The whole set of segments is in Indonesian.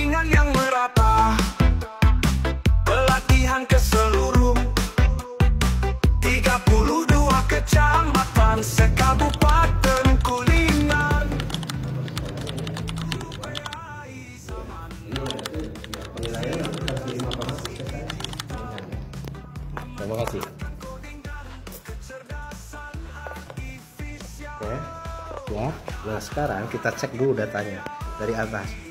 Kuningan yang merata, pelatihan ke seluruh 32 kecamatan sekabupaten Kuningan. Terima kasih. Oke, ya. Nah sekarang kita cek dulu datanya dari atas.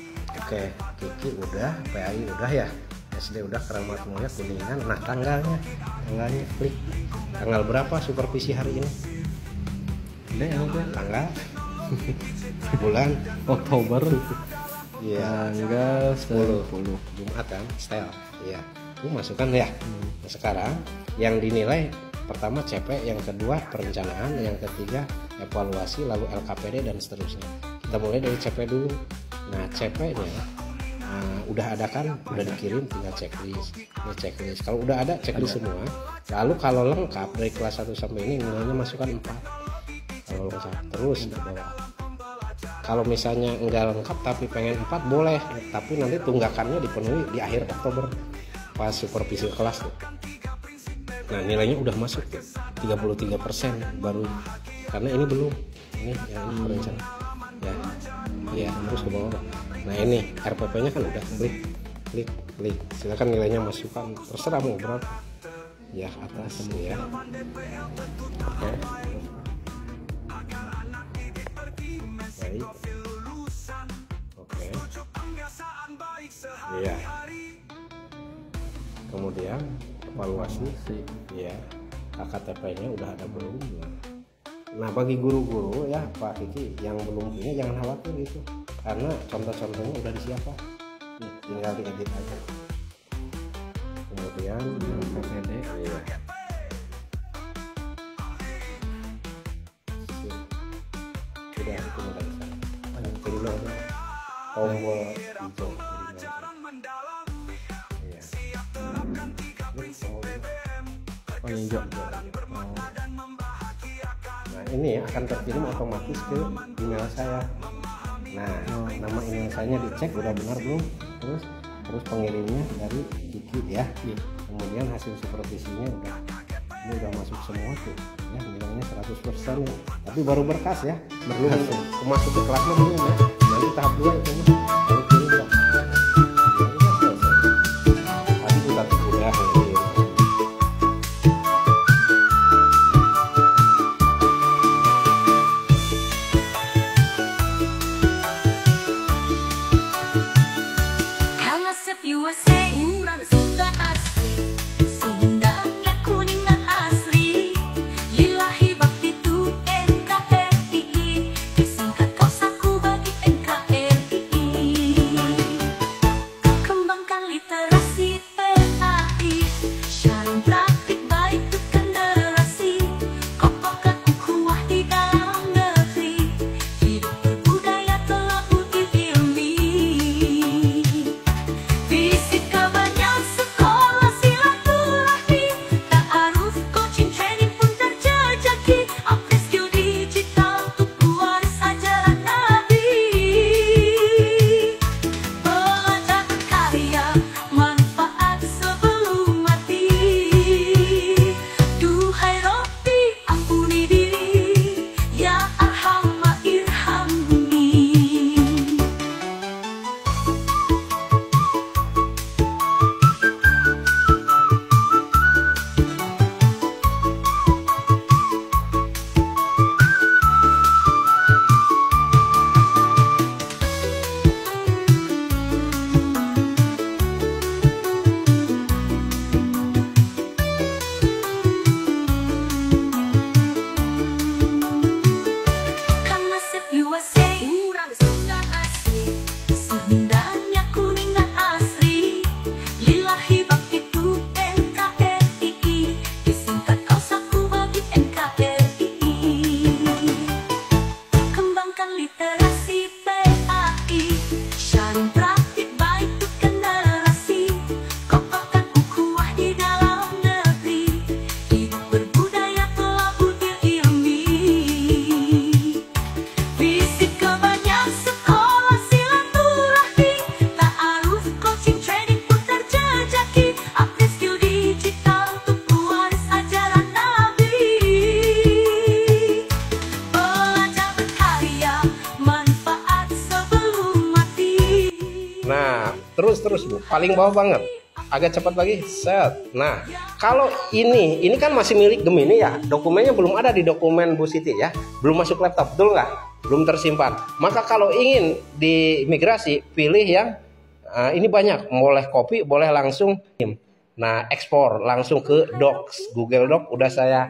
Oke, Kiki udah, PAI udah ya, SD udah, Keramat Mulia, Kuningan. Nah tanggalnya klik. Tanggal berapa supervisi hari ini? Tanggal bulan Oktober, ya tanggal 10. Jumat kan, style ya. Lu masukkan ya. Nah, sekarang yang dinilai pertama CP, yang kedua perencanaan, yang ketiga evaluasi, lalu LKPD dan seterusnya. Kita mulai dari CP dulu. Nah CP-nya udah ada kan, udah dikirim, tinggal checklist. Ini checklist. Kalau udah ada checklist semua, lalu kalau lengkap dari kelas 1 sampai ini nilainya masukkan 4. Kalau lengkap terus ke bawah. Kalau misalnya enggak lengkap tapi pengen 4 boleh, tapi nanti tunggakannya dipenuhi di akhir Oktober pas supervisi kelas tuh. Nah nilainya udah masuk tuh 33% baru, karena ini belum, ini yang ini perencanaan ya terus ke bawah. Nah ini RPP nya kan udah klik, silakan nilainya masukkan, terserah mau berapa ya, atas ya. Oke. Baik. Oke. Iya. Kemudian evaluasi sih ya, KKTP-nya udah ada belum? Nah bagi guru-guru ya Pak Kiki yang belum punya jangan khawatir itu, karena contoh-contohnya udah disiapkan, tinggal diedit aja. Kemudian LKPD, ya. Sudah itu mulai sana. Terima kasih. Tombol hijau. oh hijau. Nah ini akan terkirim otomatis ke email saya. Nah nama email saya dicek udah benar belum, terus pengirimnya dari Kiki ya. Kemudian hasil supervisinya ini udah masuk semua tuh ya, nilainya 100% ya. Tapi baru berkas ya, belum masuk ke kelasnya belum ya. Nanti tahap 2 itu baru kirim ya. Tadi udah ya. Fisika Nah, terus Bu, paling bawah banget. Agak cepat lagi, set. Nah, kalau ini kan masih milik Gemini ya. Dokumennya belum ada di dokumen Bu Siti ya. Belum masuk laptop, betul nggak? Belum tersimpan. Maka kalau ingin diimigrasi, pilih yang ini banyak. Boleh copy, boleh langsung. Nah, ekspor langsung ke Docs. Google Doc udah saya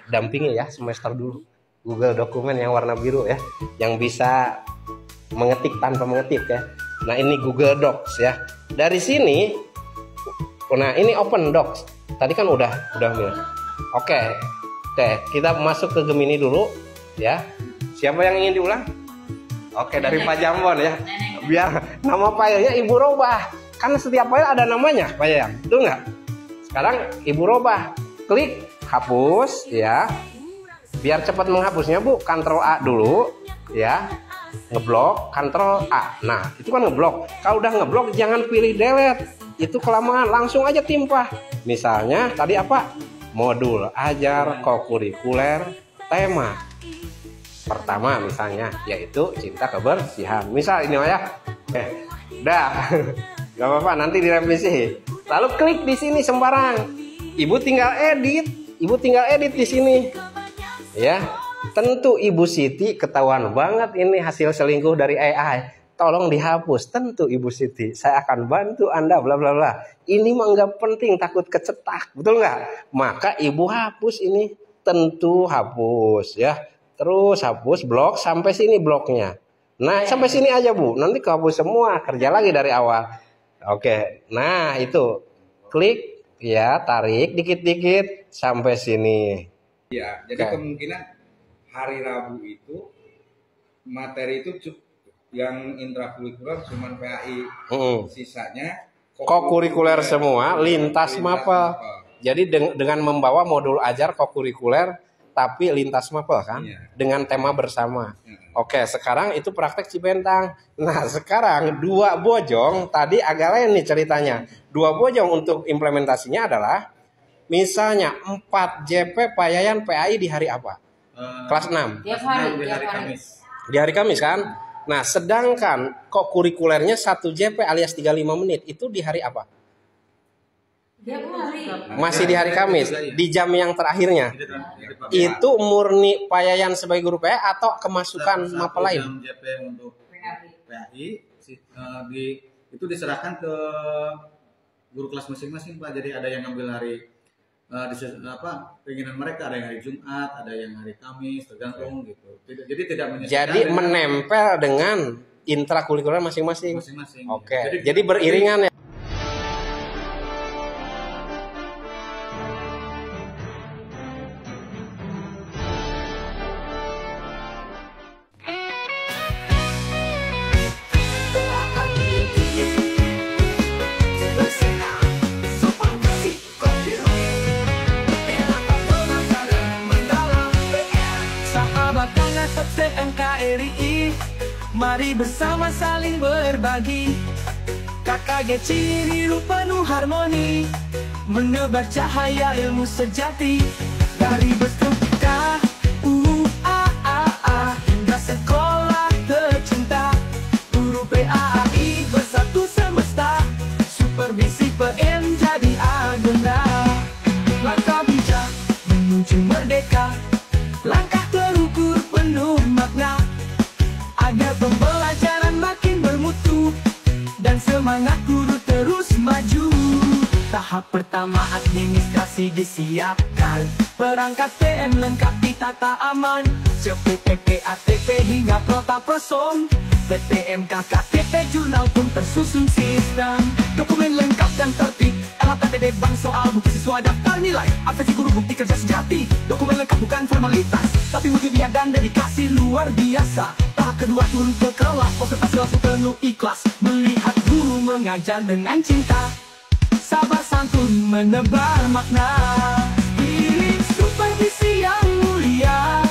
dampingi ya semester dulu. Google dokumen yang warna biru ya. Yang bisa mengetik tanpa mengetik ya. Nah, ini Google Docs ya. Dari sini, nah ini Open Docs. Tadi kan udah milih. Oke, kita masuk ke Gemini dulu ya. Siapa yang ingin diulang? Oke, dari Pak Jambon ya. Biar nama filenya Ibu robah. Karena setiap file ada namanya, Pak Yayang. Betul nggak? Sekarang Ibu robah. Klik hapus ya. Biar cepat menghapusnya Bu, Ctrl A dulu ya. Ngeblok, Ctrl A. Nah, itu kan ngeblok. Kalau udah ngeblok jangan pilih delete. Itu kelamaan, langsung aja timpah. Misalnya tadi apa? Modul ajar kokurikuler tema. Pertama misalnya yaitu cinta kebersihan. Misal ini ya. Dah. Gak apa-apa, nanti direvisi. Lalu klik di sini sembarang. Ibu tinggal edit di sini. Ya. Tentu Ibu Siti ketahuan banget ini hasil selingkuh dari AI. Tolong dihapus. Tentu Ibu Siti, saya akan bantu Anda bla bla bla. Ini mah nggak penting, takut kecetak, betul nggak? Maka Ibu hapus ini. Tentu hapus ya. Terus hapus blok sampai sini bloknya. Nah, sampai sini aja Bu. Nanti kehapus semua, kerja lagi dari awal. Oke. Nah, itu. Klik ya, tarik dikit-dikit sampai sini. Ya, jadi kemungkinan hari Rabu itu materi itu yang intrakurikuler cuma PAI, sisanya kokurikuler semua, lintas mapel. Jadi dengan membawa modul ajar kokurikuler tapi lintas mapel kan, dengan tema bersama. Oke, sekarang itu praktek Cibentang. Nah, sekarang dua bojong tadi agak lain nih ceritanya. Dua bojong untuk implementasinya adalah misalnya 4 JP Payayan PAI di hari apa? Kelas 6. Tiap hari Kamis. Di hari Kamis kan? Nah, sedangkan kok kurikulernya 1 JP alias 35 menit itu di hari apa? Tiap hari. Masih di hari Kamis, di jam yang terakhirnya. Itu murni Payayan sebagai guru PAI atau kemasukan mapel lain? JP untuk PAI itu diserahkan ke guru kelas masing-masing Pak. Jadi ada yang ngambil hari keinginan mereka, ada yang hari Jumat, ada yang hari Kamis, tergantung gitu. Jadi tidak menyesuaikan. Jadi menempel dengan intrakurikuler masing-masing. Oke. Ya. Jadi beriringan ya. NKRI, mari bersama saling berbagi. KKG ciri rupa penuh harmoni, menebar cahaya ilmu sejati. Dari bentuk KUAAA hingga sekolah tercinta, guru PAI bersatu semesta, supervisi PN jadi agenda. Langkah bijak menuju merdeka, langkah terukur penuh makna, agar pembelajaran makin bermutu dan semangat guru terus maju. Tahap pertama administrasi disiapkan, perangkat PN lengkap ditata aman, CPTP, ATP hingga prota prosom, PTMK, KTP, jurnal pun tersusun sistem. Dokumen lengkap dan tertib, LHPTD bank soal bukti siswa daftar nilai, absensi guru bukti kerja sejati. Dokumen lengkap bukan formalitas, tapi wujud niat dan dedikasi luar biasa. Tahap kedua turun ke kelas, konsentrasi langsung penuh ikhlas, melihat guru mengajar dengan cinta, sabar santun menebar makna. Ini supervisi yang mulia,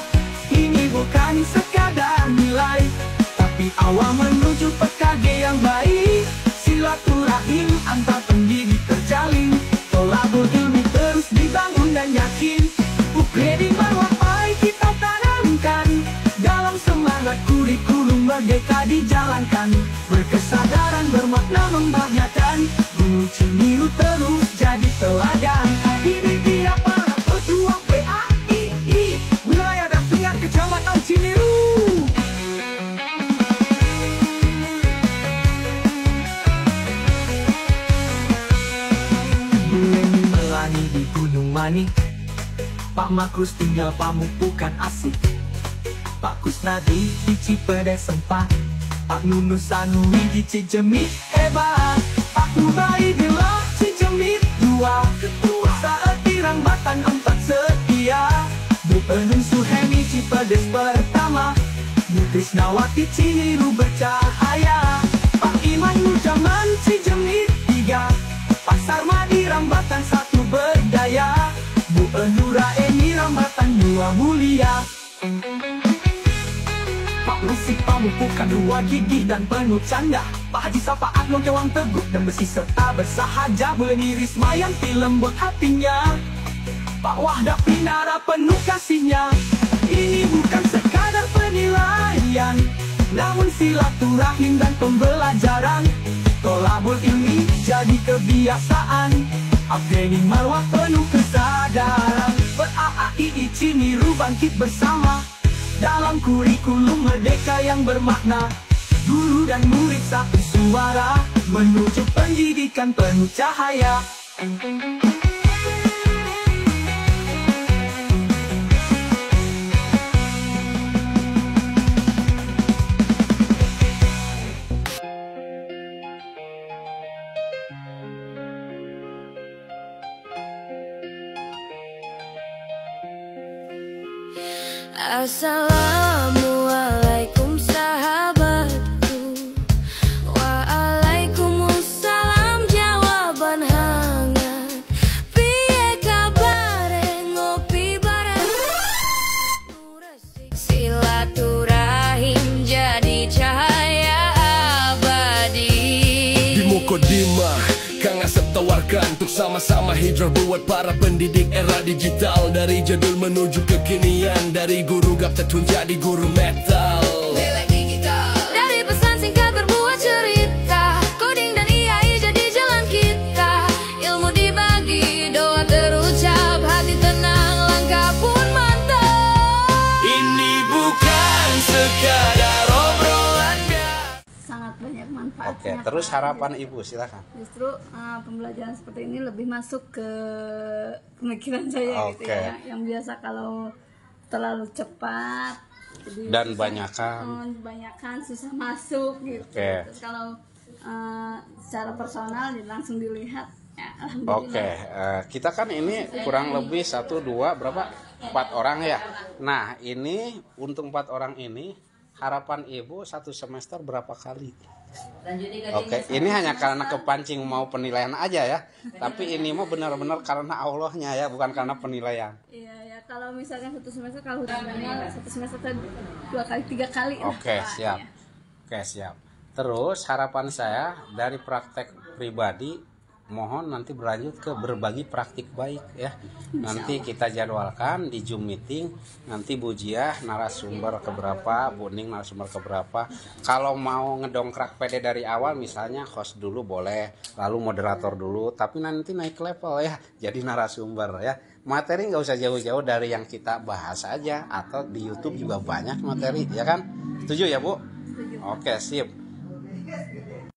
ini bukan sekadar nilai, tapi awal menuju PKG yang baik. Silaturahim antar pendidik terjalin, kolabor ilmu terus dibangun dan yakin. Upgrading marwah PAI kita tanamkan, dalam semangat kurikulum merdeka. kita dijalankan, berkesadaran bermakna membahagiakan. Gunung Ciniru terus jadi teladan. Ini dia para pejuang PAII, wilayah Dampingan Kecamatan Ciniru. Bumi melani di Gunung Mani, Pak Makrus tinggal Pamupukan asik, Pak Kusnadi di Cipedes Sempat, Pak Nunus Sanui di Cijemit hebat, Pak Nubai di Lah Cijemit 2, Ketua Saat Tirang Batan 4 setia, Bu Enun Suhemi Cipedes pertama, Bu Krisnawati Ciniru bercahaya, Pak Iman Nujaman Cijemit 3, Pak Sarmadi Rambatan 1 berdaya, Bu Enura Eni Rambatan 2 mulia, Pak Rusik Pamupukan 2 gigih dan penuh canda, Pak Haji Sapa Aglong Kewang teguh dan besi serta bersahaja, berdiri Semayanti lembut hatinya, Pak Wahda Pinara penuh kasihnya. Ini bukan sekadar penilaian, namun silaturahim dan pembelajaran. Kolabor ilmi jadi kebiasaan, upgrading marwah penuh kesadaran. Ber-AAII Ciniru bangkit bersama, dalam kurikulum merdeka yang bermakna. Guru dan murid satu suara, menuju pendidikan penuh cahaya. Assalamualaikum sahabatku, waalaikumsalam jawaban hangat. Piye kabare ngopi bareng, silaturahim jadi cahaya abadi. Di Mukodimah Kang Asep tawarkan untuk sama-sama hijrah buat para pendidik era digital. Dari jadul menuju kekinian, dari guru gaptek jadi guru metal. Dari pesan singkat berbuat cerita, coding dan AI jadi jalan kita. Ilmu dibagi, doa terucap, hati tenang, langkah pun mantap. Ini bukan sekadar obrolan biasa. Sangat banyak manfaatnya. Oke, terus harapan Ibu silakan. Justru pembelajaran seperti ini lebih masuk ke pemikiran saya gitu Oke. ya. Yang biasa kalau terlalu cepat jadi Dan susah, banyakan. susah masuk gitu. Oke. Terus kalau secara personal langsung dilihat ya, alhamdulillah. Oke, kita kan ini kurang lebih 1, 2, berapa? 4 orang ya. Nah, ini untuk 4 orang ini harapan Ibu 1 semester berapa kali? Oke, ini hanya karena kepancing mau penilaian aja ya. Tapi ini mah benar-benar karena Allahnya ya, bukan karena penilaian. Iya ya, kalau misalkan 1 semester kalau utamanya 1 semester 2 kali 3 kali lah, Oke, Pak, siap. ya. Oke, siap. Terus harapan saya dari praktek pribadi mohon nanti berlanjut ke berbagi praktik baik ya. Nanti kita jadwalkan di Zoom meeting. Nanti Bu Jiah narasumber keberapa, Bu Ning narasumber keberapa. Kalau mau ngedongkrak PD dari awal misalnya host dulu boleh, lalu moderator dulu, tapi nanti naik level ya jadi narasumber ya. Materi nggak usah jauh-jauh dari yang kita bahas aja, atau di YouTube juga banyak materi ya kan. Setuju ya Bu? Setuju. Oke, sip.